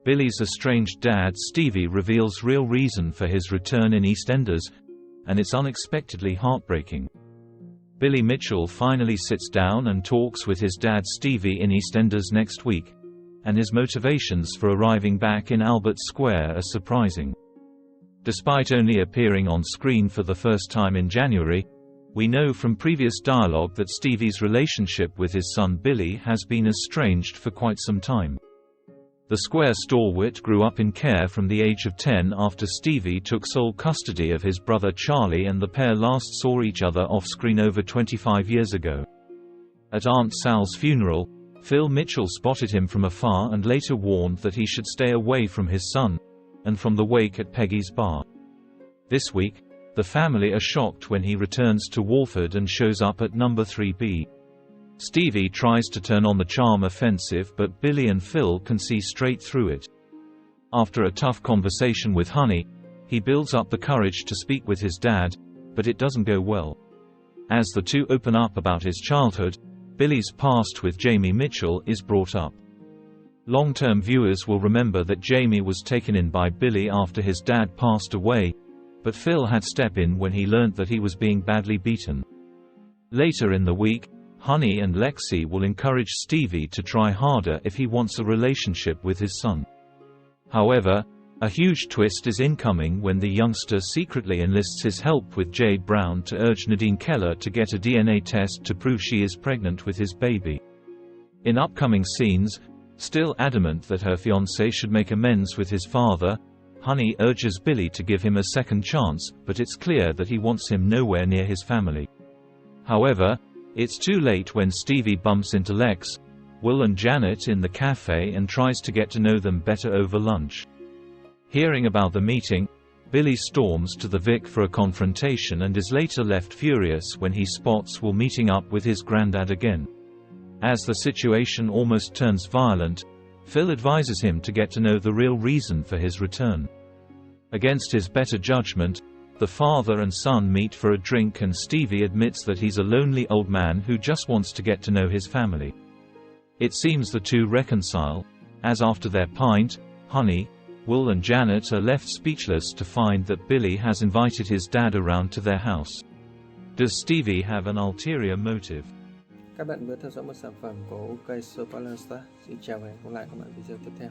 Billy's estranged dad Stevie reveals real reason for his return in EastEnders, and it's unexpectedly heartbreaking. Billy Mitchell finally sits down and talks with his dad Stevie in EastEnders next week, and his motivations for arriving back in Albert Square are surprising. Despite only appearing on screen for the first time in January, we know from previous dialogue that Stevie's relationship with his son Billy has been estranged for quite some time. The Square stalwart grew up in care from the age of 10 after Stevie took sole custody of his brother Charlie, and the pair last saw each other off-screen over 25 years ago. At Aunt Sal's funeral, Phil Mitchell spotted him from afar and later warned that he should stay away from his son, and from the wake at Peggy's bar. This week, the family are shocked when he returns to Walford and shows up at number 3B. Stevie tries to turn on the charm offensive, but Billy and Phil can see straight through it. After a tough conversation with Honey, he builds up the courage to speak with his dad, but it doesn't go well. As the two open up about his childhood, Billy's past with Jamie Mitchell is brought up. Long-term viewers will remember that Jamie was taken in by Billy after his dad passed away, but Phil had step in when he learnt that he was being badly beaten. Later in the week, Honey and Lexi will encourage Stevie to try harder if he wants a relationship with his son. However, a huge twist is incoming when the youngster secretly enlists his help with Jade Brown to urge Nadine Keller to get a DNA test to prove she is pregnant with his baby. In upcoming scenes, still adamant that her fiancé should make amends with his father, Honey urges Billy to give him a second chance, but it's clear that he wants him nowhere near his family. However, it's too late when Stevie bumps into Lex, Will and Janet in the cafe and tries to get to know them better over lunch. Hearing about the meeting, Billy storms to the Vic for a confrontation and is later left furious when he spots Will meeting up with his granddad again. As the situation almost turns violent, Phil advises him to get to know the real reason for his return. Against his better judgment, the father and son meet for a drink and Stevie admits that he's a lonely old man who just wants to get to know his family. It seems the two reconcile, as after their pint, Honey, Will and Janet are left speechless to find that Billy has invited his dad around to their house. Does Stevie have an ulterior motive? Các bạn vừa theo dõi một sản phẩm của OK Spoiler. Xin chào và hẹn gặp lại các bạn video tiếp theo.